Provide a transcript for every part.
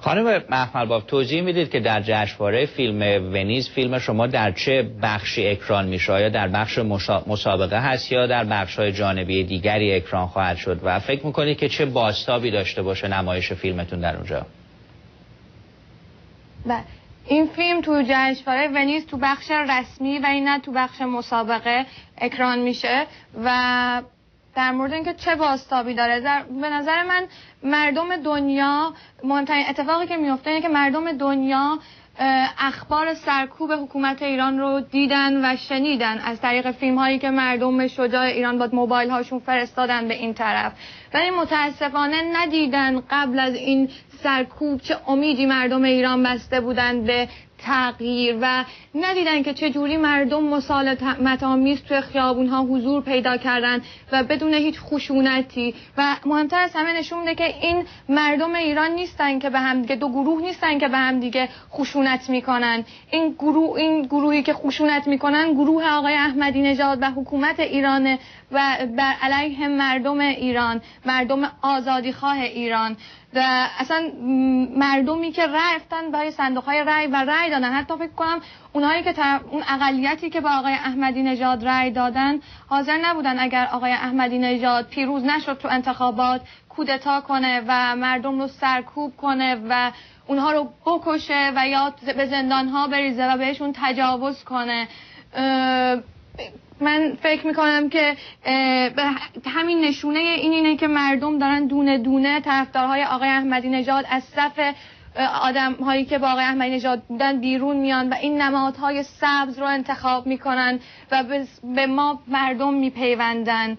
خانم مخملباف توضیح میدید که در جشنواره فیلم ونیز فیلم شما در چه بخشی اکران میشه؟ آیا در بخش مسابقه هست یا در بخش‌های جانبی دیگری اکران خواهد شد و فکر میکنید که چه بازتابی داشته باشه نمایش فیلمتون در اونجا؟ این فیلم تو جشنواره ونیز تو بخش رسمی و این نه تو بخش مسابقه اکران میشه و در مورد اینکه چه بازتابی داره به نظر من مردم دنیا مهمترین اتفاقی که میفته اینه که مردم دنیا اخبار سرکوب حکومت ایران رو دیدن و شنیدن از طریق فیلم هایی که مردم شجاع ایران با موبایل هاشون فرستادن به این طرف، ولی متاسفانه ندیدن قبل از این سرکوب چه امیدی مردم ایران بسته بودن به تغییر و ندیدن که چه جوری مردم مسالمت آمیز توی خیابون ها حضور پیدا کردن و بدون هیچ خشونتی و مهمتر از همه نشون میده که این مردم ایران نیستن که به هم دیگه دو گروه نیستن که به هم دیگه خشونت میکنن. این گروهی که خشونت میکنن گروه آقای احمدی نژاد و حکومت ایران و بر علیه مردم ایران، مردم آزادیخواه ایران و اصلا مردمی که رفتن برای صندوق‌های رای و رای دادن. حتی فکر کنم اونایی که اون اقلیتی که با آقای احمدی نژاد رای دادن حاضر نبودن اگر آقای احمدی نژاد پیروز نشد تو انتخابات کودتا کنه و مردم رو سرکوب کنه و اونها رو بکشه و یا به زندان‌ها بریزه و بهشون تجاوز کنه. من فکر میکنم که همین نشونه اینه که مردم دارن دونه دونه طرفدارهای آقای احمدی نژاد از صف آدم هایی که با آقای احمدی نژاد بودن بیرون میان و این نمادهای سبز رو انتخاب میکنن و به ما مردم میپیوندن.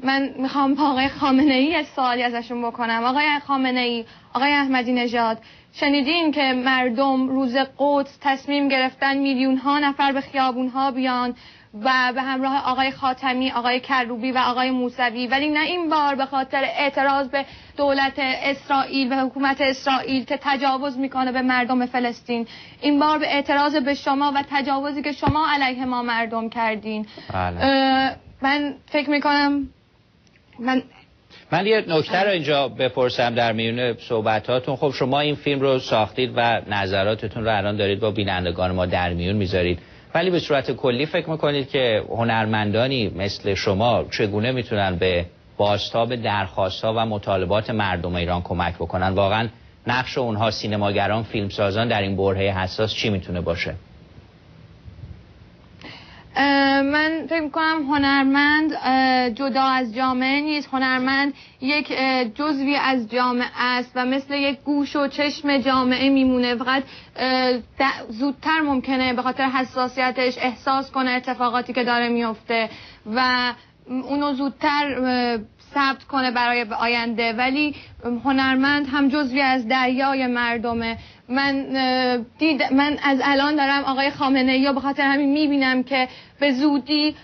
من میخوام با آقای خامنه ای سوالی ازشون بکنم. آقای خامنه ای، آقای احمدی نژاد، شنیدین که مردم روز قدس تصمیم گرفتن میلیون ها نفر به خیابون ها بیان و به همراه آقای خاتمی، آقای کروبی و آقای موسوی، ولی نه این بار به خاطر اعتراض به دولت اسرائیل و حکومت اسرائیل که تجاوز میکنه به مردم فلسطین، این بار به اعتراض به شما و تجاوزی که شما علیه ما مردم کردین. من فکر میکنم من یه نکته رو اینجا بپرسم در میون صحبتاتون. خب شما این فیلم رو ساختید و نظراتتون رو الان دارید با بینندگان ما در میون میذارید، ولی به صورت کلی فکر میکنید که هنرمندانی مثل شما چگونه میتونن به بازتاب درخواست‌ها و مطالبات مردم ایران کمک بکنن؟ واقعا نقش اونها، سینماگران، فیلمسازان، در این برهه حساس چی میتونه باشه؟ من فکر میکنم هنرمند جدا از جامعه نیست. هنرمند یک جزوی از جامعه است و مثل یک گوش و چشم جامعه میمونه. فقط زودتر ممکنه به خاطر حساسیتش احساس کنه اتفاقاتی که داره میفته و اونو زودتر ثبت کنه برای آینده، ولی هنرمند هم جزوی از دریای مردمه. من از الان دارم آقای خامنه ای به خاطر همین میبینم که به زودی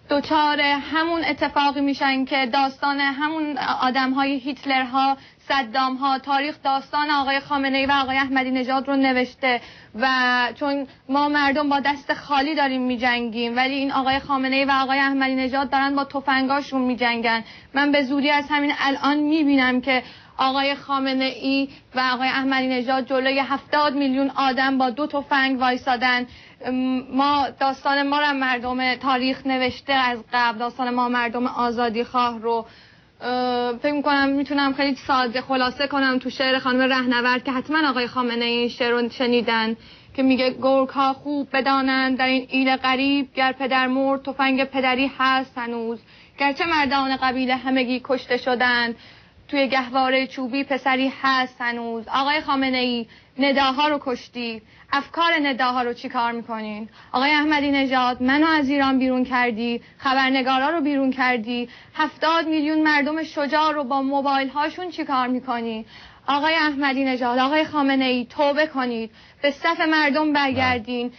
دوچار همون اتفاقی میشن که داستان همون آدم‌های هیتلرها، صدام‌ها، تاریخ داستان آقای خامنه ای و آقای احمدی نژاد رو نوشته و چون ما مردم با دست خالی داریم میجنگیم، ولی این آقای خامنه ای و آقای احمدی نژاد دارن با تفنگاشون میجنگن. من به زودی از همین الان میبینم که آقای خامنه ای و آقای احمدی نژاد جلوی 70 میلیون آدم با 2 تفنگ وایسادن. ما داستان ما رو مردم تاریخ نوشته از قبل، داستان ما مردم آزادی خواه رو. فکر میکنم میتونم خیلی ساده خلاصه کنم تو شعر خانم رهنورد که حتما آقای خامنه ای این شعر رو شنیدن که میگه گرگ ها خوب بدانند در این ایل غریب، گر پدر مرد تفنگ پدری هست هنوز، گرچه مردان قبیله همگی کشته شدند توی گهواره چوبی پسری هست هنوز. آقای خامنه ای نداها رو کشتی، افکار نداها رو چی کار میکنین؟ آقای احمدی نژاد منو از ایران بیرون کردی، خبرنگارا رو بیرون کردی، 70 میلیون مردم شجاع رو با موبایل هاشون چی کار میکنی؟ آقای احمدی نژاد، آقای خامنه ای توبه کنید، به صف مردم برگردین،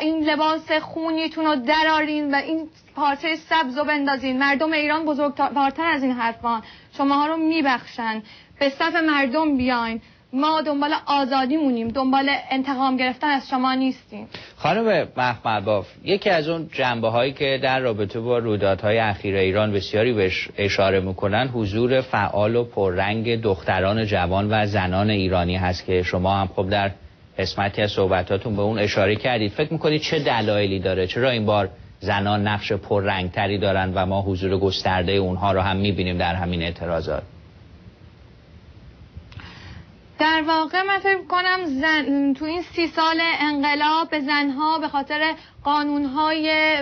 این لباس خونیتون رو درارین و این پارچه سبز رو بندازین. مردم ایران بزرگوارتر از این حرفان، شماها رو میبخشن. به صف مردم بیاین، ما دنبال آزادی مونیم، دنبال انتقام گرفتن از شما نیستیم. خانم محمدباف، یکی از اون جنبه هایی که در رابطه با رویدادهای اخیر ایران بسیاری بهش اشاره میکنن حضور فعال و پررنگ دختران جوان و زنان ایرانی هست که شما هم خب در قسمتی از صحبتاتون به اون اشاره کردید. فکر میکنید چه دلایلی داره؟ چرا این بار زنان نقش پررنگتری دارن و ما حضور گسترده اونها رو هم میبینیم در همین اعتراضات؟ در واقع من فکر کنم تو این 30 سال انقلاب به زنها به خاطر قانونهای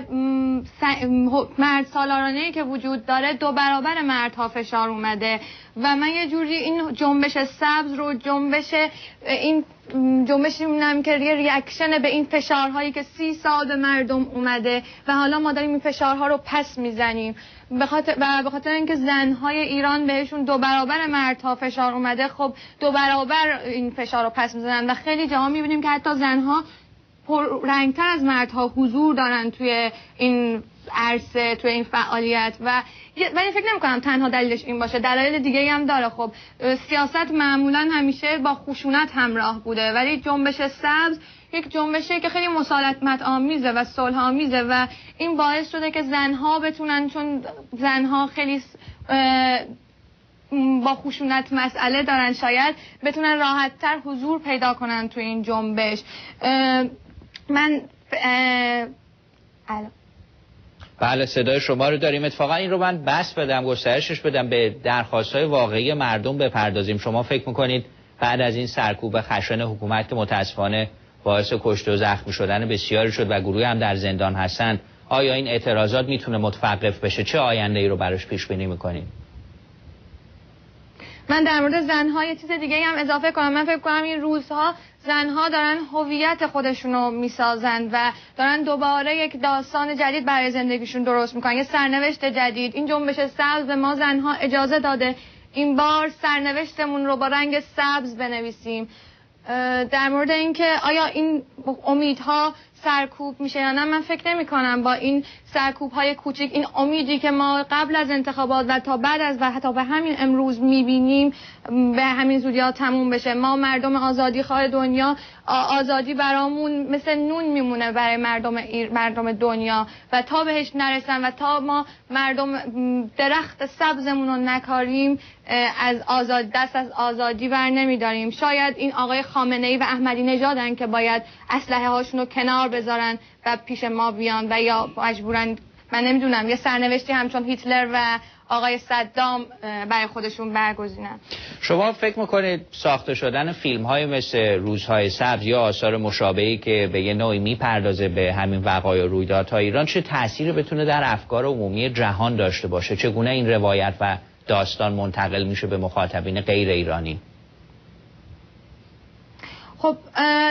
مرد سالارانه‌ای که وجود داره 2 برابر مردها فشار اومده و من یه جوری این جنبش سبز رو جنبشی می‌بینم که یه ریاکشن به این فشارهایی که 30 سال به مردم اومده و حالا ما داریم این فشارها رو پس میزنیم به خاطر اینکه زنهای ایران بهشون 2 برابر مردها فشار اومده. خب 2 برابر این فشار رو پس میزنن و خیلی جاها می‌بینیم که حتی زنها رنگتر از مردها حضور دارن توی این عرصه، توی این فعالیت ولی فکر نمی‌کنم تنها دلیلش این باشه، دلایل دیگه‌ای هم داره. خب سیاست معمولاً همیشه با خشونت همراه بوده ولی جنبش سبز یک جنبشی که خیلی مسالمت آمیزه و صلح آمیزه و این باعث شده که زنها بتونن، چون زنها خیلی با خشونت مسئله دارن، شاید بتونن راحت‌تر حضور پیدا کنن تو این جنبش. بله صدای شما رو داریم. اتفاقا این رو من بس بدم، گسترشش بدم، به درخواست‌های واقعی مردم بپردازیم. شما فکر میکنید بعد از این سرکوب خشن حکومت که متاسفانه باعث کشته و زخمی شدن بسیاری شد و گروهی هم در زندان هستن، آیا این اعتراضات میتونه متوقف بشه؟ چه آینده ای رو براش پیش بینی میکنید؟ من در مورد زنها یه چیز دیگه هم اضافه کنم. من فکر کنم این روزها زنها دارن هویت خودشونو میسازن و دارن دوباره یک داستان جدید برای زندگیشون درست میکنن، یه سرنوشت جدید. این جنبش سبز به ما زنها اجازه داده این بار سرنوشتمون رو با رنگ سبز بنویسیم. در مورد اینکه آیا این امیدها سرکوب میشه یا نه، من فکر نمی کنم با این سرکوب های کوچیک این امیدی که ما قبل از انتخابات و تا بعد از و حتی به همین امروز میبینیم به همین زودی ها تموم بشه. ما مردم آزادی خواه دنیا، آزادی برامون مثل نون میمونه برای مردم دنیا و تا بهش نرسن و تا ما مردم درخت سبزمون رو نکاریم دست از آزادی بر نمیداریم. شاید این آقای خامنه‌ای و احمدی نژادن که باید اسلحه هاشون رو کنار بذارن و پیش ما بیان و یا مجبورن، من نمیدونم، یه سرنوشتی همچون هیتلر و آقای صدام برای خودشون برگزینن. شما فکر میکنید ساخته شدن فیلم های مثل روزهای سبز یا آثار مشابهی که به یه نوعی میپردازه به همین وقایع و رویدادهای ایران چه تأثیری بتونه در افکار عمومی جهان داشته باشه؟ چگونه این روایت و داستان منتقل میشه به مخاطبین غیر ایرانی؟ خب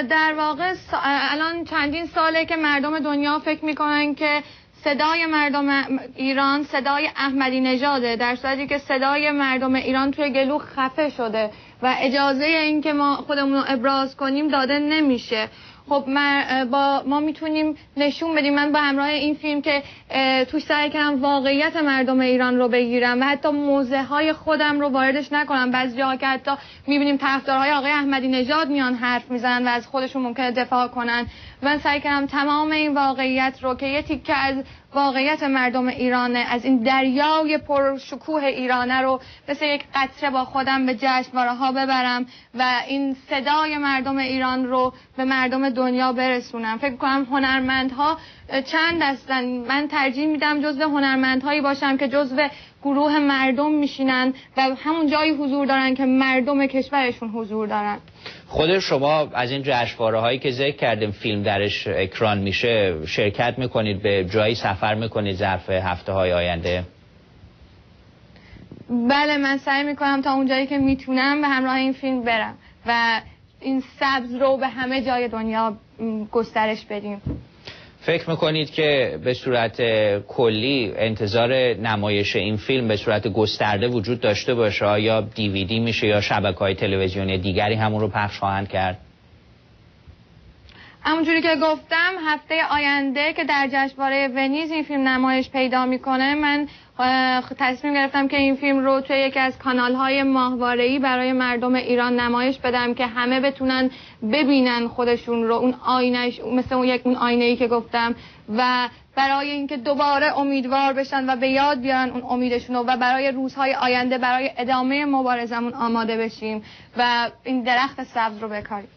در واقع الان چندین ساله که مردم دنیا فکر میکنن که صدای مردم ایران صدای احمدی نژاده، در صورتی که صدای مردم ایران توی گلو خفه شده و اجازه این که ما خودمون رو ابراز کنیم داده نمیشه. خب ما میتونیم نشون بدیم، من با همراه این فیلم که توش سعی کردم واقعیت مردم ایران رو بگیرم و حتی موضع های خودم رو واردش نکنم. بعضی جاها که حتی میبینیم طرفدارهای آقای احمدی نژاد میان حرف میزنن و از خودشون ممکنه دفاع کنن. من سعی کردم تمام این واقعیت رو که یه تیکه از واقعیت مردم ایرانه، از این دریای پرشکوه ایرانه رو مثل یک قطره با خودم به جشنواره‌ها ببرم و این صدای مردم ایران رو به مردم دنیا برسونم. فکر کنم هنرمندها چند هستن، من ترجیح میدم جزو هنرمندهایی باشم که جزو گروه مردم میشینن و همون جایی حضور دارن که مردم کشورشون حضور دارن. خود شما از این جشنواره هایی که ذکر کردیم فیلم درش اکران میشه شرکت میکنید؟ به جایی سفر میکنید ظرف هفته های آینده؟ بله، من سعی میکنم تا اون جایی که میتونم به همراه این فیلم برم و این سبز رو به همه جای دنیا گسترش بدیم. فکر میکنید که به صورت کلی انتظار نمایش این فیلم به صورت گسترده وجود داشته باشه؟ یا دیویدی میشه یا شبکه‌های تلویزیونی دیگری همون رو پخش خواهند کرد؟ همونجوری که گفتم هفته آینده که در جشنواره ونیز این فیلم نمایش پیدا میکنه، من تصمیم گرفتم که این فیلم رو توی یکی از کانال‌های ماهواره‌ای برای مردم ایران نمایش بدم که همه بتونن ببینن خودشون رو، اون آینه‌اش مثل اون آینه‌ای که گفتم، و برای اینکه دوباره امیدوار بشن و به یاد بیارن اون امیدشون رو و برای روزهای آینده برای ادامه مبارزمون آماده بشیم و این درخت سبز رو بکاریم.